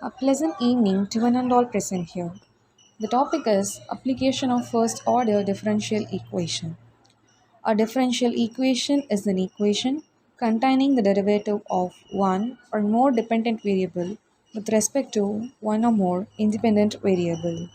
A pleasant evening to one and all present here. The topic is application of first order differential equation. A differential equation is an equation containing the derivative of one or more dependent variable with respect to one or more independent variable.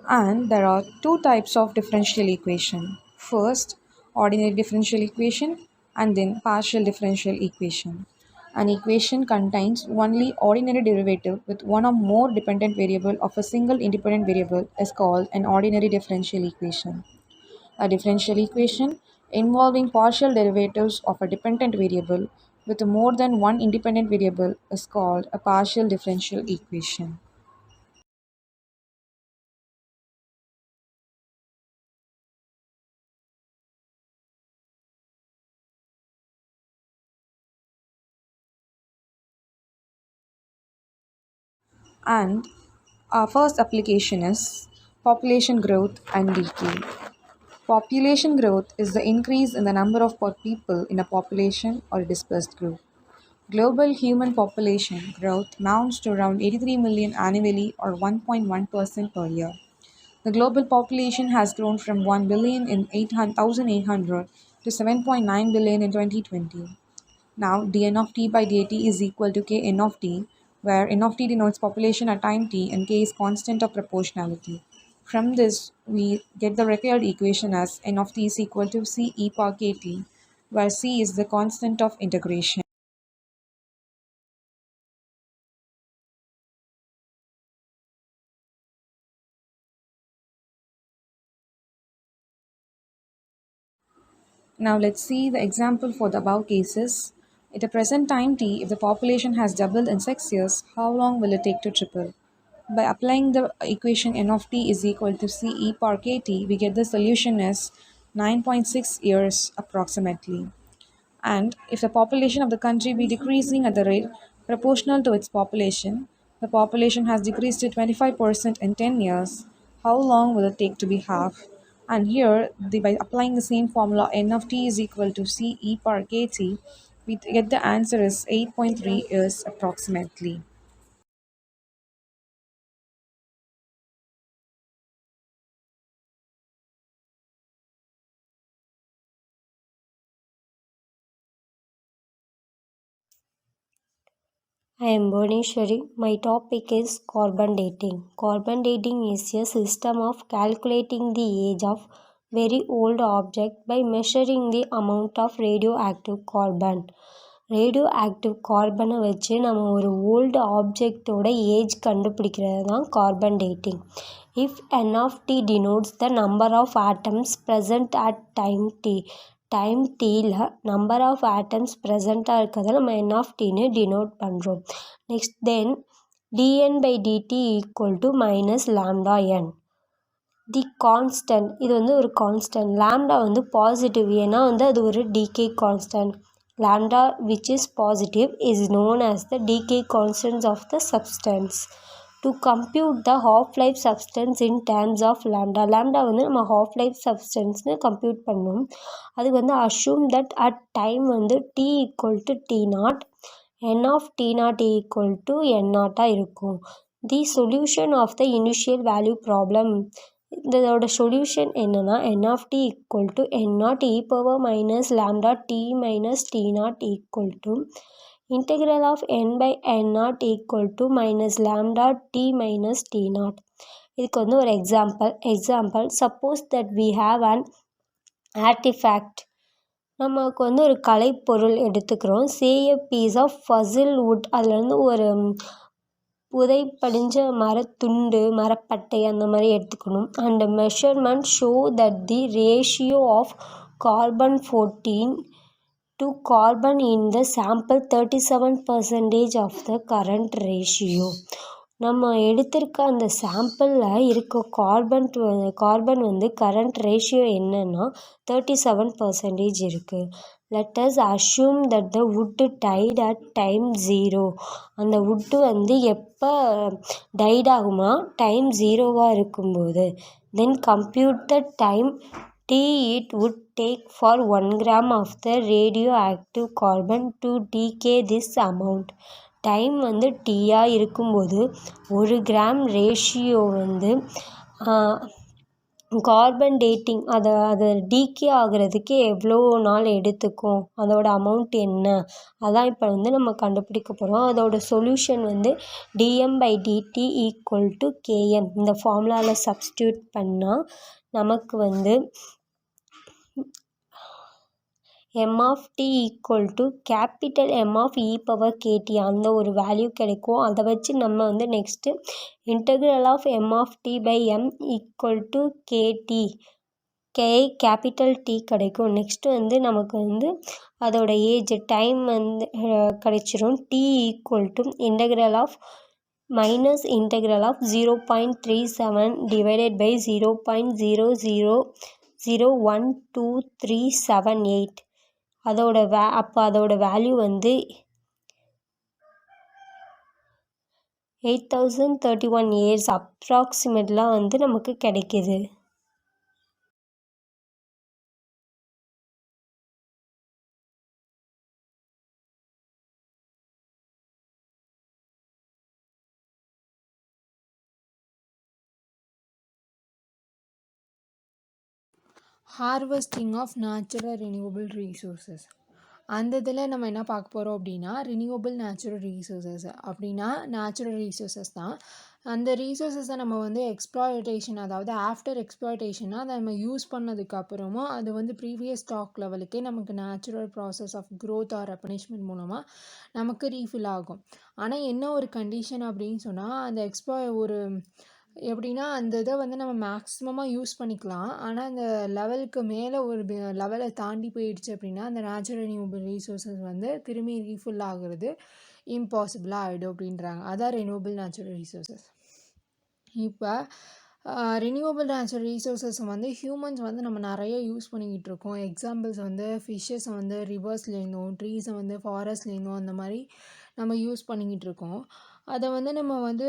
And there are two types of differential equation. First, ordinary differential equation and then partial differential equation. An equation contains only ordinary derivative with one or more dependent variable of a single independent variable is called an ordinary differential equation. A differential equation involving partial derivatives of a dependent variable with more than one independent variable is called a partial differential equation. And our first application is population growth and decay. Population growth is the increase in the number of people in a population or a dispersed group. Global human population growth amounts to around 83 million annually or 1.1% per year. The global population has grown from 1 billion in 1800 to 7.9 billion in 2020. Now, dn of t by dt is equal to kn of t, where n of t denotes population at time t and k is constant of proportionality. From this, we get the required equation as n of t is equal to c e power kt, where c is the constant of integration. Now let's see the example for the above cases. At the present time t, if the population has doubled in 6 years, how long will it take to triple? By applying the equation n of t is equal to c e power kt, we get the solution as 9.6 years approximately. And if the population of the country be decreasing at the rate proportional to its population, the population has decreased to 25% in 10 years, how long will it take to be half? And here, by applying the same formula n of t is equal to c e power kt, we get the answer is 8.3 years approximately. I am Bhuneshwari. My topic is carbon dating. Carbon dating is a system of calculating the age of very old object by measuring the amount of radioactive carbon. Radio active கார்பனை வச்சு நம்ம ஒரு old ஆப்ஜெக்டோட age கண்டுபிடிக்கிறது தான் carbon dating. If N of T denotes the number of atoms present at time டீயில் number of atoms ப்ரெசண்ட்டாக இருக்கிறத நம்ம என் ஆஃப் டின்னு டினோட் பண்ணுறோம். Next then d N by d t equal to minus lambda N. The constant, இது வந்து ஒரு constant. Lambda வந்து பாசிட்டிவ், ஏன்னா வந்து அது ஒரு decay constant. Lambda, which is positive, is known as the decay constant of the substance. To compute the half-life substance in terms of lambda, lambda வந்து நம்ம half-life substanceனு compute பண்ணும். அதுக்கு வந்து assume that at time வந்து t equal to t naught, n of t naught equal to n naught இருக்கும். The solution of the initial value problem, இதோட solution என்னன்னா n of t equal to n naught e power minus lambda t minus t naught equal to integral of n by n naught equal to minus lambda t minus t naught. இதுக்கு வந்து ஒரு example suppose that we have an artifact. நமக்கு வந்து ஒரு கலைப்பொருள் எடுத்துக்கிறோம். say a piece of fossil wood, அதுலேருந்து ஒரு புதைப்படிஞ்ச மரத்துண்டு, மரப்பட்டை அந்த மாதிரி எடுத்துக்கணும். And measurement show that the ratio of carbon 14 to carbon in the sample 37% of the current ratio. நம்ம எடுத்திருக்க அந்த சாம்பிளில் இருக்க கார்பன் வந்து கரண்ட் ரேஷியோ என்னன்னா 37% இருக்குது. let us assume that the wood died at time 0. அந்த wood வந்து எப்போ died ஆகுமா டைம் 0வாக இருக்கும்போது. then compute the time t it would take for 1 gram of the radioactive carbon to decay this amount. Time வந்து டீயாக இருக்கும்போது 1 gram ratio வந்து carbon dating அதை decay ஆகிறதுக்கு எவ்வளோ நாள் எடுத்துக்கும், அதோட அமௌண்ட் என்ன, அதான் இப்போ வந்து நம்ம கண்டுபிடிக்க போகிறோம். அதோட சொல்யூஷன் வந்து dm/dt ஈக்குவல் டு km. இந்த ஃபார்முலாவில் சப்ஸ்டியூட் பண்ணால் நமக்கு வந்து m of t equal to capital M of e power kt அந்த ஒரு வேல்யூ கிடைக்கும். அதை வச்சு நம்ம வந்து next integral of m of t by m equal to kt capital T கிடைக்கும். நெக்ஸ்ட்டு வந்து நமக்கு வந்து அதோட ஏஜ் டைம் வந்து கிடைச்சிரும். t equal to integral of minus integral of 0.37 divided by 0.00012378. அதோட வேல்யூ வந்து 8031 இயர்ஸ் அப்ராக்சிமேட்லாம் வந்து நமக்கு கிடைக்கிது. Harvesting of natural renewable resources. அந்த இதில் நம்ம என்ன பார்க்க போகிறோம் அப்படின்னா, ரினியூவபிள் நேச்சுரல் ரீசோர்ஸஸ் அப்படின்னா நேச்சுரல் ரீசோர்ஸஸ் தான். அந்த ரீசோர்ஸஸை நம்ம வந்து எக்ஸ்ப்ளாய்டேஷன், அதாவது ஆஃப்டர் எக்ஸ்ப்ளாய்டேஷனாக அதை நம்ம யூஸ் பண்ணதுக்கப்புறமும் அது வந்து ப்ரீவியஸ் ஸ்டாக் லெவலுக்கே நமக்கு natural process of growth or replenishment மூலமாக நமக்கு ரீஃபில் ஆகும். ஆனால் என்ன ஒரு கண்டிஷன் அப்படின்னு சொன்னால், அந்த ஒரு எப்படின்னா அந்த இதை வந்து நம்ம மேக்ஸிமமாக யூஸ் பண்ணிக்கலாம். ஆனால் அந்த லெவலுக்கு மேலே ஒரு லெவலை தாண்டி போயிடுச்சு அப்படின்னா அந்த நேச்சுரல் ரினியூவபிள் ரீசோர்ஸஸ் வந்து திரும்பி ரீஃபில் ஆகுறது இம்பாசிபிளாக ஆகிடும் அப்படின்றாங்க. அதான் ரினியூவபிள் நேச்சுரல் ரீசோர்ஸஸ். இப்போ ரினியூவபிள் நேச்சுரல் ரீசோர்ஸஸ் வந்து ஹியூமன்ஸ் வந்து நம்ம நிறைய யூஸ் பண்ணிக்கிட்டு இருக்கோம். எக்ஸாம்பிள்ஸ் வந்து ஃபிஷ்ஷஸை வந்து ரிவர்ஸ்லேருந்தும், ட்ரீஸை வந்து ஃபாரஸ்ட்லேருந்தும் அந்த மாதிரி நம்ம யூஸ் பண்ணிக்கிட்டு இருக்கோம். அதை வந்து நம்ம வந்து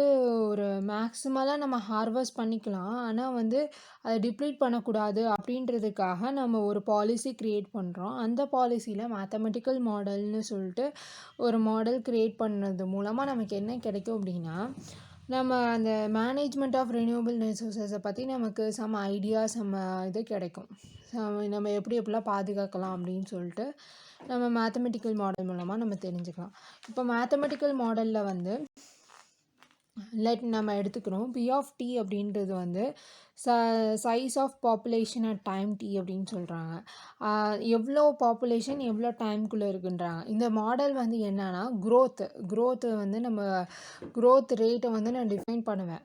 ஒரு மேக்ஸிமலாக நம்ம ஹார்வெஸ்ட் பண்ணிக்கலாம். ஆனால் வந்து அதை டிப்ளீட் பண்ணக்கூடாது அப்படின்றதுக்காக நம்ம ஒரு பாலிசி க்ரியேட் பண்ணுறோம். அந்த பாலிசியில் மேத்தமெட்டிக்கல் மாடல்னு சொல்லிட்டு ஒரு மாடல் க்ரியேட் பண்ணது மூலமாக நமக்கு என்ன கிடைக்கும் அப்படின்னா, நம்ம அந்த மேனேஜ்மெண்ட் ஆஃப் ரினியூவபிள் ரிசோர்ஸஸை பற்றி நமக்கு சம் ஐடியாஸ் இது கிடைக்கும். நம்ம எப்படிலாம் பாதுகாக்கலாம் அப்படின்னு சொல்லிட்டு நம்ம மேத்தமெட்டிக்கல் மாடல் மூலமாக நம்ம தெரிஞ்சுக்கலாம். இப்போ மேத்தமெட்டிக்கல் மாடலில் வந்து நம்ம எடுத்துக்கிறோம் P of t அப்படின்றது வந்து size of population at time t அப்படின்னு சொல்கிறாங்க. எவ்வளோ பாப்புலேஷன் எவ்வளோ டைம்குள்ளே இருக்குன்றாங்க. இந்த மாடல் வந்து என்னன்னா க்ரோத்து வந்து நம்ம க்ரோத் ரேட்டை வந்து நான் டிஃபைன் பண்ணுவேன்.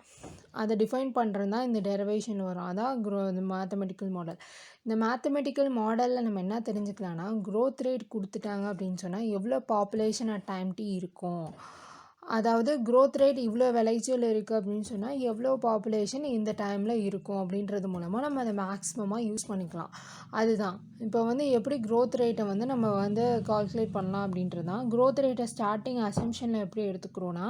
அதை டிஃபைன் பண்ணுறது தான் இந்த டெரிவேஷன் வரும். அதான் இந்த மேத்தமெட்டிக்கல் மாடல். இந்த மேத்தமெட்டிக்கல் மாடலில் நம்ம என்ன தெரிஞ்சுக்கலாம்னா, க்ரோத் ரேட் கொடுத்துட்டாங்க அப்படின்னு சொன்னால் எவ்வளோ பாப்புலேஷன் அட் டைம் t இருக்கும், அதாவது க்ரோத் ரேட் இவ்வளோ விளைச்சல் இருக்குது அப்படின்னு சொன்னால் எவ்வளோ பாப்புலேஷன் இந்த டைமில் இருக்கும் அப்படின்றது மூலமாக நம்ம அதை மேக்ஸிமமாக யூஸ் பண்ணிக்கலாம். அதுதான் இப்போ வந்து எப்படி க்ரோத் ரேட்டை வந்து நம்ம வந்து கால்குலேட் பண்ணலாம் அப்படின்றது தான். க்ரோத் ரேட்டை ஸ்டார்டிங் அசம்ஷனில் எப்படி எடுத்துக்கிறோன்னா,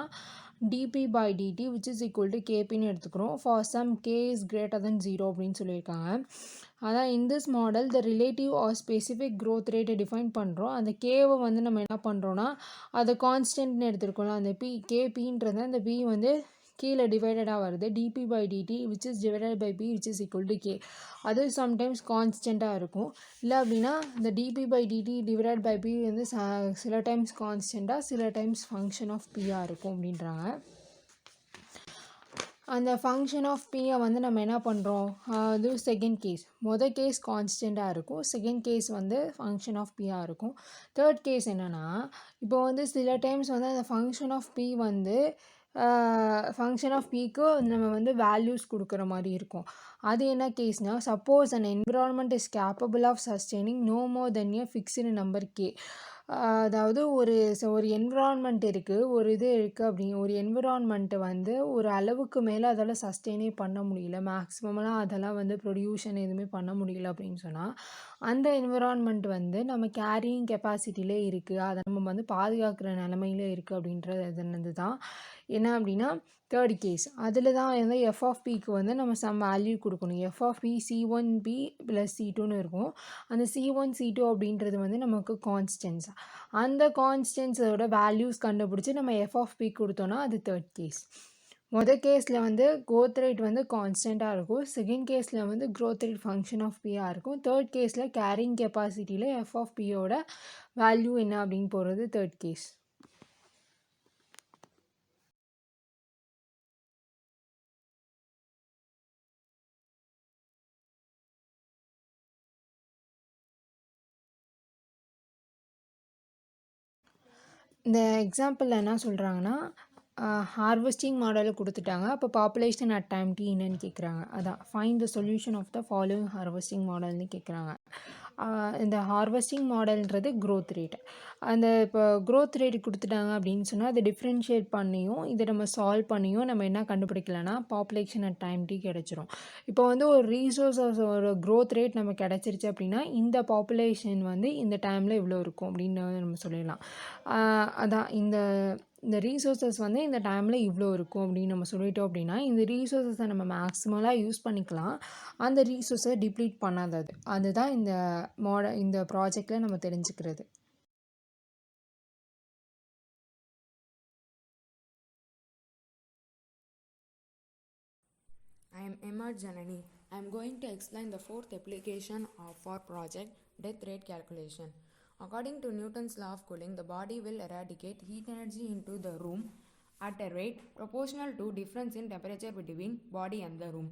dp/dt which is equal to kpன்னு எடுத்துக்கிறோம். for some k is greater than 0 அப்படின்னு சொல்லியிருக்காங்க. அதான் in this model the relative or specific growth rate define பண்ணுறோம். அந்த கேவை வந்து நம்ம என்ன பண்ணுறோன்னா, அதை கான்ஸ்டன்ட்னு எடுத்துருக்கோம்ல, அந்த kpன்றது அந்த p வந்து கீழே டிவைடடாக வருது. dp/dt which is divided by p which is equal to k. அது சம்டைம்ஸ் கான்ஸ்டண்ட்டாக இருக்கும். இல்லை அப்படின்னா இந்த dp/dt divided by p வந்து சில டைம்ஸ் கான்ஸ்டண்ட்டாக, சில டைம்ஸ் ஃபங்க்ஷன் ஆஃப் பியாக இருக்கும் அப்படின்றாங்க. அந்த ஃபங்க்ஷன் ஆஃப் பியை வந்து நம்ம என்ன பண்ணுறோம், அது செகண்ட் கேஸ். மொதல் கேஸ் கான்ஸ்டண்ட்டாக இருக்கும், செகண்ட் கேஸ் வந்து ஃபங்க்ஷன் ஆஃப் பியாக இருக்கும். தேர்ட் கேஸ் என்னென்னா, இப்போ வந்து சில டைம்ஸ் வந்து அந்த ஃபங்க்ஷன் ஆஃப் பி வந்து ஃபங்க்ஷன் ஆஃப் பிக்கு நம்ம வந்து வேல்யூஸ் கொடுக்குற மாதிரி இருக்கும். அது என்ன கேஸ்னால், suppose an environment is capable of sustaining no more than a fixed number k. அதாவது ஒரு என்விரான்மெண்ட் இருக்குது, ஒரு இது இருக்குது ஒரு என்விரான்மெண்ட்டை வந்து ஒரு அளவுக்கு மேலே அதால் சஸ்டெயினே பண்ண முடியல, மேக்ஸிமம்லாம் அதெல்லாம் வந்து ப்ரொடியூஷன் எதுவுமே பண்ண முடியல அப்படின்னு சொன்னால், அந்த என்விரான்மெண்ட் வந்து நம்ம கேரியிங் கெப்பாசிட்டிலே இருக்குது, அதை நம்ம வந்து பாதுகாக்கிற நிலமையில இருக்குது அப்படின்றது தான் என்ன அப்படின்னா தேர்ட் கேஸ். அதில் தான் வந்து எஃப் ஆஃப் பிக்கு வந்து நம்ம சம் வேல்யூ கொடுக்கணும். எஃப் ஆஃப் பி C1b + C2ன்னு இருக்கும். அந்த C1 C2 அப்படின்றது வந்து நமக்கு கான்ஸ்டன்ட்ஸ். அந்த கான்ஸ்டன்ட்ஸோட வேல்யூஸ் கண்டுபிடிச்சி நம்ம எஃப் ஆஃப் பி கொடுத்தோன்னா அது தேர்ட் கேஸ். கேஸில் வந்து growth ரேட் வந்து கான்ஸ்டண்ட்டாக இருக்கும். செகண்ட் கேஸில் வந்து growth ரேட் ஃபங்க்ஷன் ஆஃப் பியாக இருக்கும். தேர்ட் கேஸில் கேரிங் கெப்பாசிட்டியில் எஃப் ஆஃப் பியோட வேல்யூ என்ன அப்படின்னு போகிறது தேர்ட் கேஸ். இந்த எக்ஸாம்பிளில் என்ன சொல்கிறாங்கன்னா, ஹார்வெஸ்டிங் மாடலை கொடுத்துட்டாங்க. அப்போ பாப்புலேஷன் அட் டைம் t என்னன்னு கேட்குறாங்க. அதான் find the solution of the following harvesting மாடல்னு கேட்குறாங்க. இந்த ஹார்வெஸ்டிங் மாடல்ன்றது growth ரேட். அந்த இப்போ growth ரேட் கொடுத்துட்டாங்க அப்படின்னு சொன்னால் அதை டிஃப்ரென்ஷியேட் பண்ணியும் இதை நம்ம சால்வ் பண்ணியும் நம்ம என்ன கண்டுபிடிக்கலாம்னா பாப்புலேஷன் அட் டைம் t கிடச்சிரும். இப்போ வந்து ஒரு ரிசோர்ஸஸோட growth ரேட் நம்ம கிடச்சிருச்சு அப்படின்னா இந்த பாப்புலேஷன் வந்து இந்த டைமில் இவ்வளோ இருக்கும் அப்படின்னு நம்ம சொல்லிடலாம். அதான் இந்த ரீசோர்ஸஸ் வந்து இந்த டைமில் இவ்வளோ இருக்கும் அப்படின்னு நம்ம சொல்லிட்டோம் அப்படின்னா இந்த ரீசோர்ஸஸை நம்ம மேக்ஸிமலாக யூஸ் பண்ணிக்கலாம். அந்த ரீசோர்ஸை டிப்ளீட் பண்ணாதது அதுதான் இந்த ப்ராஜெக்டில் நம்ம தெரிஞ்சுக்கிறது. I am Emma Janani. I am going to explain the fourth application of our project, death rate calculation. According to Newton's law of cooling, the body will eradicate heat energy into the room at a rate proportional to difference in temperature between body and the room.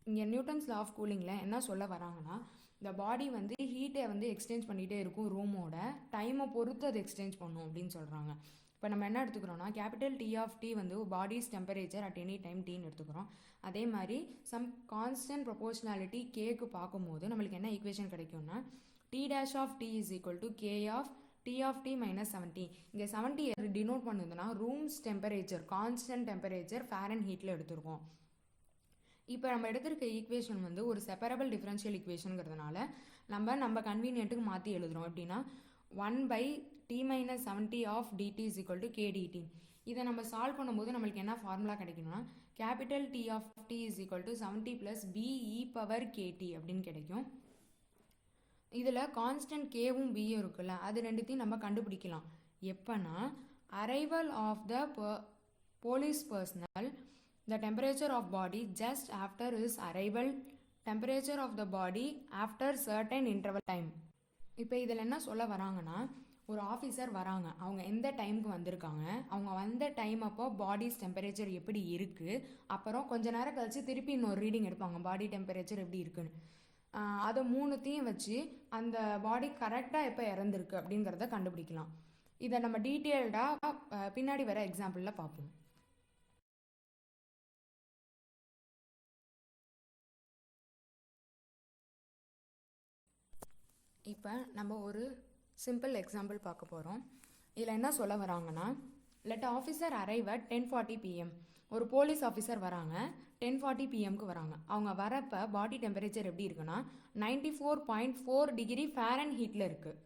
இங்கே Newton's law of கூலிங்கில் என்ன சொல்ல வராங்கன்னா, இந்த பாடி வந்து ஹீட்டை வந்து exchange பண்ணிகிட்டே இருக்கும் ரூமோட டைமை பொறுத்து அது எக்ஸ்சேஞ்ச் பண்ணும் அப்படின்னு சொல்கிறாங்க. இப்போ நம்ம என்ன எடுத்துக்கிறோன்னா கேபிட்டல் T ஆஃப் T வந்து body's temperature at any time Tன்னு எடுத்துக்கிறோம். அதே மாதிரி சம் கான்ஸ்டன்ட் ப்ரொபோர்ஷனாலிட்டி கேக்கு பார்க்கும்போது நம்மளுக்கு என்ன ஈக்குவேஷன் கிடைக்கும்னா T dash of T is equal to K of T of T minus 70. இங்கே 70 டினோட் பண்ணுதுன்னா ரூம்ஸ் டெம்பரேச்சர் கான்ஸ்டன்ட் டெம்பரேச்சர் ஃபேரன் ஹீட்டில் எடுத்துருக்கோம். இப்போ நம்ம எடுத்திருக்க ஈக்குவேஷன் வந்து ஒரு செப்பரபிள் டிஃபரன்ஷியல் ஈக்குவேஷனுங்கிறதுனால நம்ம கன்வீனியன்ட்டுக்கு மாற்றி எழுதுகிறோம். எப்படின்னா 1/T minus 70 of dt is equal to kdt. இதை நம்ம சால்வ் பண்ணும்போது நம்மளுக்கு என்ன ஃபார்முலா கிடைக்கணும்னா capital T of T is equal to 70 plus B e power kt அப்படின்னு கிடைக்கும். இதில் கான்ஸ்டன்ட் கேவும் பியும் இருக்குல்ல, அது ரெண்டுத்தையும் நம்ம கண்டுபிடிக்கலாம். எப்போனா arrival of the police personnel, the temperature of body just after his arrival, temperature of the body after certain interval time. இப்போ இதில் என்ன சொல்ல வராங்கன்னா, ஒரு ஆஃபீஸர் வராங்க, அவங்க எந்த டைமுக்கு வந்திருக்காங்க, அவங்க வந்த டைம் அப்போ பாடிஸ் டெம்பரேச்சர் எப்படி இருக்குது, அப்புறம் கொஞ்ச நேரம் கழித்து திருப்பி இன்னொரு ரீடிங் எடுப்பாங்க பாடி டெம்பரேச்சர் எப்படி இருக்குன்னு. அதை மூணுத்தையும் வச்சு அந்த பாடி கரெக்டாக எப்போ இறந்துருக்கு அப்படிங்கிறத கண்டுபிடிக்கலாம். இதை நம்ம டீட்டெயில்டாக பின்னாடி வர எக்ஸாம்பிளில் பார்ப்போம். இப்போ நம்ம ஒரு சிம்பிள் எக்ஸாம்பிள் பார்க்க போகிறோம். இதில் என்ன சொல்ல வராங்கன்னா, let officer arrive at 10:40 PM. ஒரு போலீஸ் ஆஃபீஸர் வராங்க, 10:40 PMக்கு வராங்க. அவங்க வரப்போ பாடி டெம்பரேச்சர் எப்படி இருக்குன்னா 94.4 டிகிரி ஃபேரன் ஹீட்டில் இருக்குது.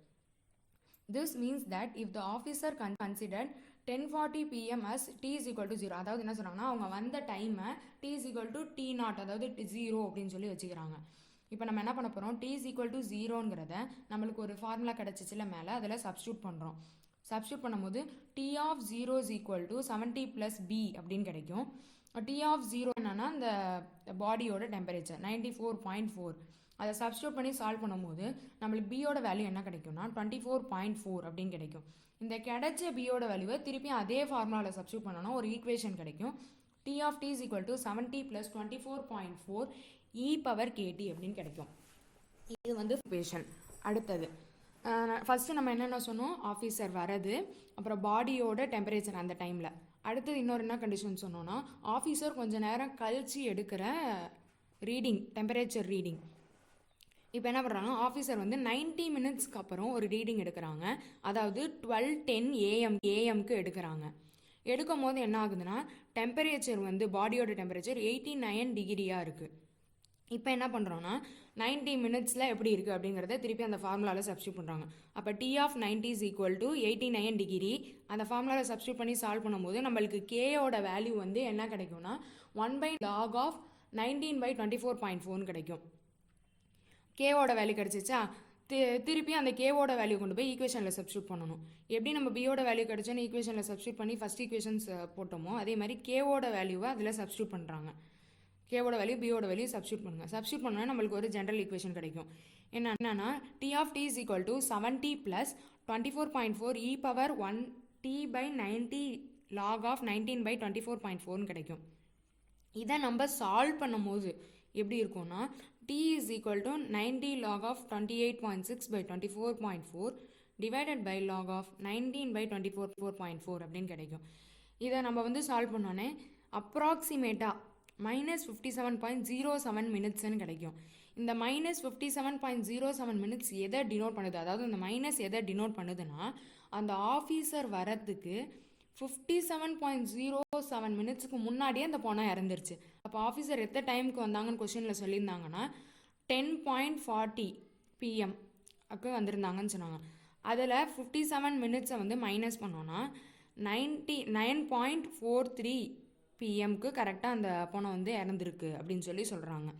This means that if the officer considered 10:40 PM as T is equal to 0. அதாவது என்ன சொல்கிறாங்கன்னா, அவங்க வந்த டைமை T is equal to T0, அதாவது 0 அப்படின்னு சொல்லி வச்சுக்கிறாங்க. இப்போ நம்ம என்ன பண்ண போகிறோம், T is equal to 0ங்கிறத நம்மளுக்கு ஒரு ஃபார்முலா கிடச்சிச்சில மேலே, அதில் சப்ஸ்டியூட் பண்ணுறோம். சப்ஸ்டியூட் பண்ணும்போது T of 0 is equal to 70 plus B அப்படின்னு கிடைக்கும். T of 0 என்னன்னா இந்த பாடியோட டெம்பரேச்சர் 94.4. அதை சப்ஸ்டியூட் பண்ணி சால்வ் பண்ணும்போது நம்மளுக்கு பியோட வேல்யூ என்ன கிடைக்கும்னா 24.4 அப்படின்னு கிடைக்கும். இந்த கிடைச்ச பியோட வேல்யூவை திருப்பி அதே ஃபார்முலாவில் சப்ஸ்டியூட் பண்ணோன்னா ஒரு ஈக்குவேஷன் கிடைக்கும். T of T is equal to 70 plus 24.4 e power kt அப்படின்னு கிடைக்கும். இது வந்து ஈக்குவேஷன். அடுத்தது ஃபஸ்ட்டு நம்ம என்னென்ன சொன்னோம், ஆஃபீஸர் வரது, அப்புறம் பாடியோட டெம்பரேச்சர் அந்த டைமில். அடுத்தது இன்னொரு என்ன கண்டிஷன் சொன்னோன்னா, ஆஃபீஸர் கொஞ்சம் நேரம் கழித்து எடுக்கிற ரீடிங், டெம்பரேச்சர் ரீடிங். இப்போ என்ன பண்ணுறாங்க, ஆஃபீஸர் வந்து 90 மினிட்ஸ்க்கு அப்புறம் ஒரு ரீடிங் எடுக்கிறாங்க. அதாவது 12:10 ஏஎம்க்கு எடுக்கிறாங்க. எடுக்கும் போது என்ன ஆகுதுன்னா, டெம்பரேச்சர் வந்து பாடியோட டெம்பரேச்சர் 89 டிகிரியாக இருக்குது. இப்போ என்ன பண்ணுறோன்னா 90 மினிட்ஸில் எப்படி இருக்குது அப்படிங்கிறத திருப்பி அந்த ஃபார்முலாவில் சப்ஸ்டியூட் பண்ணுறாங்க. அப்போ T of 90 is equal to 89 degree. அந்த ஃபார்முலாவில் சப்ஸ்டியூட் பண்ணி சால்வ் பண்ணும்போது நம்மளுக்கு கேயோட வேல்யூ வந்து என்ன கிடைக்கும்னா 1/log ஆஃப் 19/24.4 கிடைக்கும். கேவோட வேல்யூ கிடச்சிச்சா, திருப்பி அந்த கேவோட வேல்யூ கொண்டு போய் ஈக்குவேஷனில் சப்ஸ்டியூட் பண்ணணும். எப்படி நம்ம பியோட வேல்யூ கிடச்சோன்னு ஈக்குவேஷனில் சப்ஸ்டியூட் பண்ணி ஃபஸ்ட் ஈக்குவேஷன்ஸ் போட்டோமோ அதே மாதிரி கேவோட வேல்யூவை அதில் சப்ஸ்டியூட் பண்ணுறாங்க. கேவோட வேல்யூ பியோட வேல்யூ சப்ஸ்டியூட் பண்ணுங்கள். சப்ஸ்டியூட் பண்ணால் நம்மளுக்கு ஒரு ஜென்ரல் ஈக்குவேஷன் கிடைக்கும். என்னன்னா T of T is equal to 70 + 24.4 e power 1t/90 log of 19/24.4 கிடைக்கும். இதை நம்ம சால்வ் பண்ணும் போது எப்படி இருக்கும்னா T is equal to 90 log of 28.6/24.4 divided by log of 19/24.4 அப்படின்னு கிடைக்கும். இதை நம்ம வந்து சால்வ் பண்ணோன்னே அப்ராக்சிமேட்டாக -57.07 மினிட்ஸ்ன்னு கிடைக்கும். இந்த -57.07 மினிட்ஸ் எதை டினோட் பண்ணுது, அதாவது இந்த மைனஸ் எதை டினோட் பண்ணுதுன்னா அந்த ஆஃபீஸர் வரத்துக்கு 57.07 மினிட்ஸுக்கு முன்னாடியே அந்த பொண்ணை இறந்துருச்சு. அப்போ ஆஃபீஸர் எத்தனை டைமுக்கு வந்தாங்கன்னு கொஸ்டினில் சொல்லியிருந்தாங்கன்னா 10:40 PM வந்திருந்தாங்கன்னு சொன்னாங்க. அதில் 57 மினிட்ஸை வந்து மைனஸ் பண்ணோன்னா 99.43 PMக்கு கரெக்டாக அந்த பொண்ணை வந்து இறந்துருக்கு அப்படின்னு சொல்லி சொல்கிறாங்க.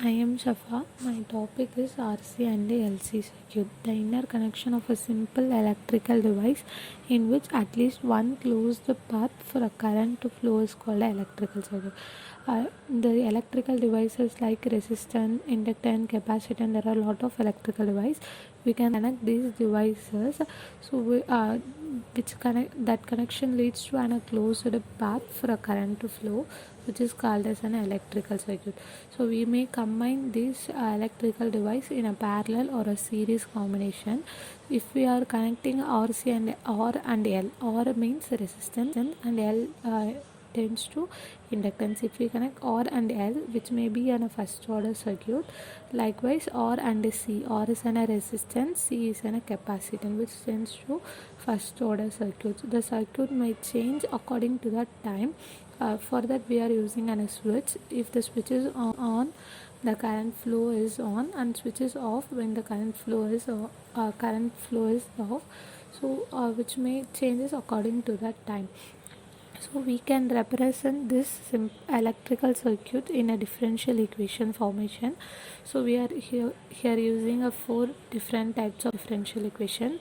I am Shafa. My topic is RC and LC circuit. The inner connection of a simple electrical device in which at least one closed path for a current to flow is called an electrical circuit. The electrical devices like resistance, inductance, capacitor, there are a lot of electrical devices. We can connect these devices, so that connection leads to a closed path for a current to flow, which is called as an electrical circuit. So we may combine this electrical device in a parallel or a series combination. If we are connecting RC and R and L, R means resistance and L tends to inductance. If we connect R and L, which may be in a first order circuit, likewise R and C, R is in a resistance, C is in a capacitance, which tends to first order circuits. The circuit may change according to that time. For that we are using a switch. If the switch is on, the current flow is on, and switch is off when the current flow is off. So which may changes according to that time. So we can represent this electrical circuit in a differential equation formation. So we are here using a 4 different types of differential equation.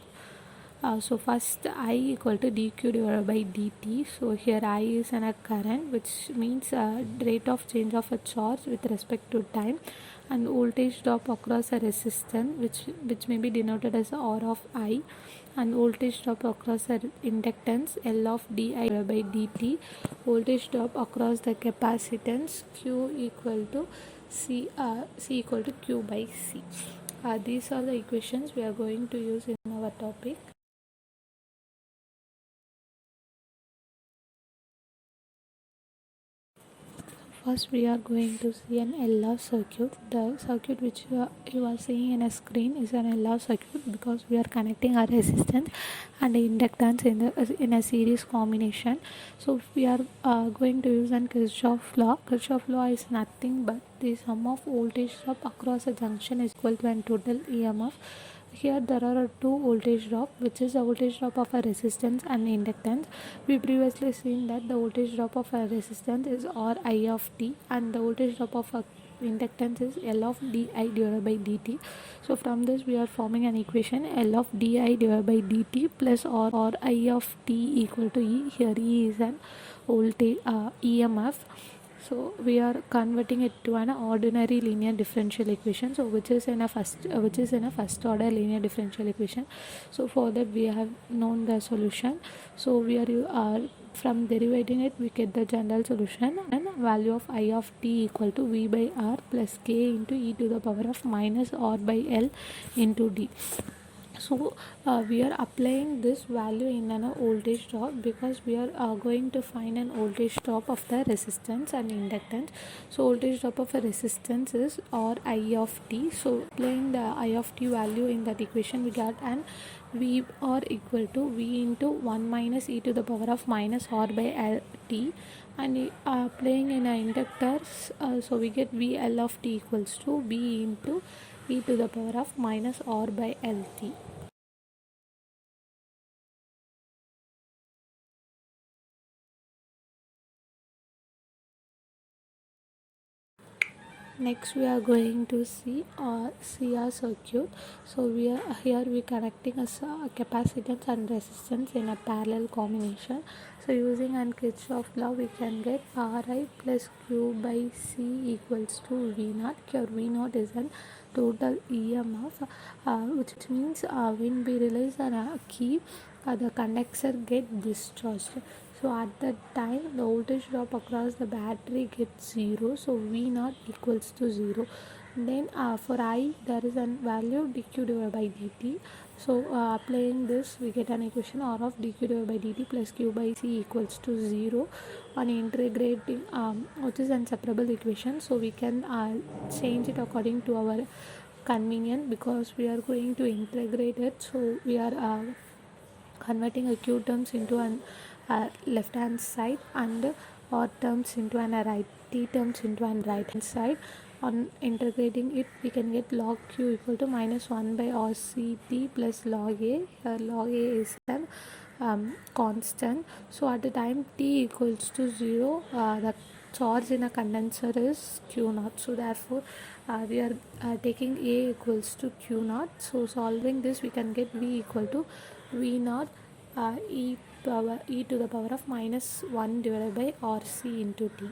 So first I equal to dq divided by dt. So here I is in a current, which means rate of change of a charge with respect to time, and voltage drop across a resistance, which may be denoted as R of I, and voltage drop across the inductance L of di by dt, voltage drop across the capacitance Q equal to C equal to Q by C. These are the equations we are going to use in our topic. First we are going to see an LR circuit. The circuit which you are seeing in a screen is an LR circuit because we are connecting a resistance and inductance in a series combination. So we are going to use an Kirchhoff law. Kirchhoff law is nothing but the sum of voltage drop across a junction is equal to an total EMF. Here there are two voltage drop, which is the voltage drop of a resistance and inductance. We previously seen that the voltage drop of a resistance is R I of t, and the voltage drop of a inductance is L of di divided by dt. So from this we are forming an equation L of di divided by dt plus R I of t equal to E. Here E is an voltage EMF. So we are converting it to an ordinary linear differential equation, so which is in a first order linear differential equation. So for that we have known the solution. So we are from derivating it we get the general solution, and value of I of t equal to v by r plus k into e to the power of minus r by l into d. So we are applying this value in an voltage drop, because we are going to find an voltage drop of the resistance and inductance. So voltage drop of a resistance is or I of t. So applying the I of t value in that equation, we got an v or equal to v into 1 minus e to the power of minus r by l t, and playing in a inductors, so we get v l of t equals to b into e to the power of minus r by l t. Next we are going to see our circuit. So we are here we connecting a capacitance and resistance in a parallel combination. So using an Kirchhoff law, we can get Ri plus Q by C equals to V naught. Here V naught is an total EMF, which means when we release a key, the conductor get discharged. So at that time the voltage drop across the battery gets 0, so V naught equals to 0. Then for I there is a value dq divided by dt. So applying this we get an equation R of dq divided by dt plus q by c equals to 0. On integrating, which is an separable equation, so we can change it according to our convenience, because we are going to integrate it. So we are converting a q terms into an left hand side, and or terms into an right, t terms into an right hand side. On integrating it, we can get log q equal to minus 1 by r c t plus log a. Here log a is an constant. So at the time t equals to 0, the charge in a condenser is q naught. So therefore we are taking a equals to q naught. So solving this, we can get v equal to v naught e to the power of minus 1 divided by rc into t.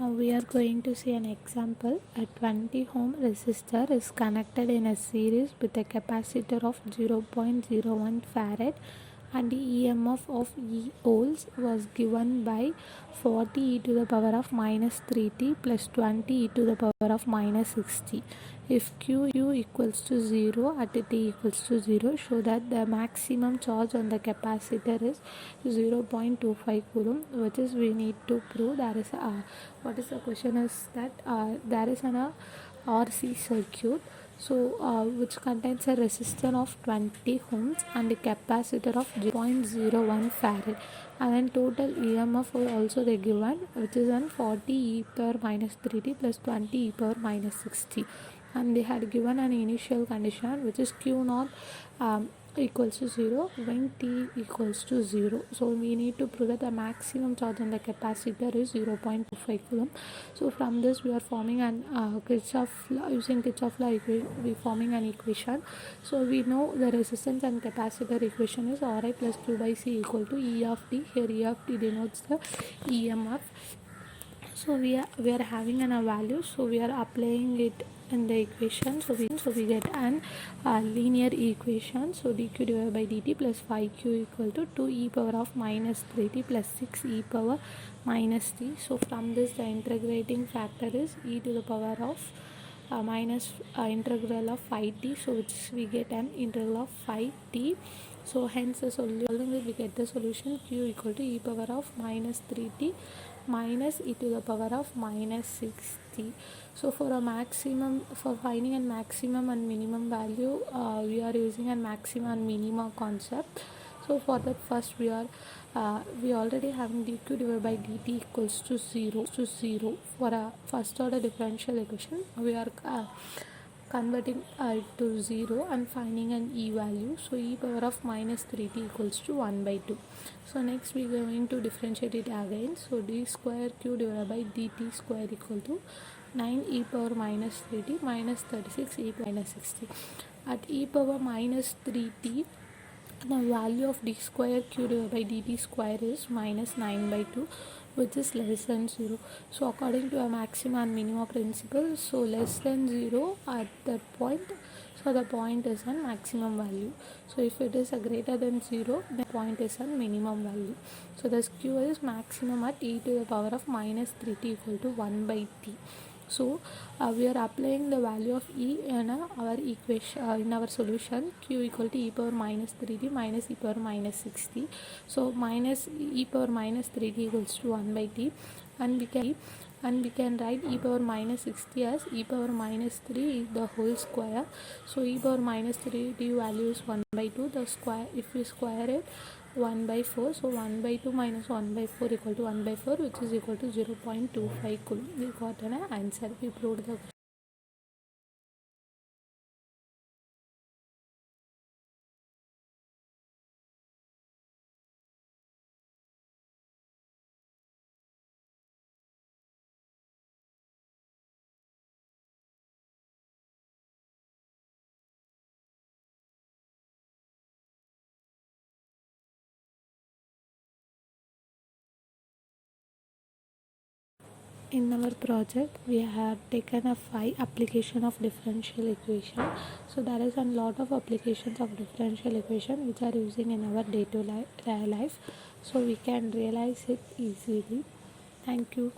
We are going to see an example. A 20 ohm resistor is connected in a series with a capacitor of 0.01 farad, and the EMF of E volts was given by 40 e to the power of minus 3t plus 20 e to the power of minus 60. If Q equals to 0 at t equals to 0, show that the maximum charge on the capacitor is 0.25 coulomb, which is we need to prove. There is what is the question is that there is an RC circuit, so which contains a resistor of 20 ohms and a capacitor of 0.01 farad, and then total EMF also they given, which is on 40 e power minus 3t plus 20 e power minus 60, and they had given an initial condition which is q naught equals to 0 when t equals to 0. So we need to prove that the maximum charge on the capacitor is 0.25 coulomb. So from this we are forming an using Kirchhoff law we forming an equation. So we know the resistance and capacitor equation is Ri plus q by c equal to E of t. Here E of t denotes the EMF. So we are having a value, so we are applying it in the equation. So we get an linear equation. So dq divided by dt plus 5q equal to 2 e power of minus 3t plus 6 e power minus t. So from this the integrating factor is e to the power of minus integral of 5t, so which we get an integral of 5t. So hence the solving we get the solution q equal to e power of minus 3t minus e to the power of minus 6t. So for a maximum, for finding a maximum and minimum value, we are using a maximum and minimum concept. So for that, first we already having dq divided by dt equals to 0 for a first order differential equation. We are converting it to 0 and finding an e value. So e power of minus 3t equals to 1 by 2. So next we are going to differentiate it again. So d square q divided by dt square equal to 9 e power minus 3t minus 36 e power minus 60. At e power minus 3t, the value of d square q divided by dt square is minus 9 by 2, which is less than 0. So according to a maxima and minima principle, so less than 0 at that point, so the point is a maximum value. So if it is a greater than 0, the point is a minimum value. So this q is maximum at e to the power of minus 3t equal to 1 by t. So we are applying the value of e in our equation in our solution. Q equal to e power minus 3t minus e power minus 60. So minus e power minus 3t equals to 1 by t, and we can write e power minus 60 as e power minus 3 is the whole square. So e power minus 3t value is 1 by 2. The square, if we square it, 1 by 4. So 1 by 2 minus 1 by 4 equal to 1 by 4, which is equal to 0.25 coulomb. We got an answer. We proved the In our project, we have taken a 5 application of differential equation. So there is a lot of applications of differential equation which are using in our day-to-day life. So we can realize it easily. Thank you.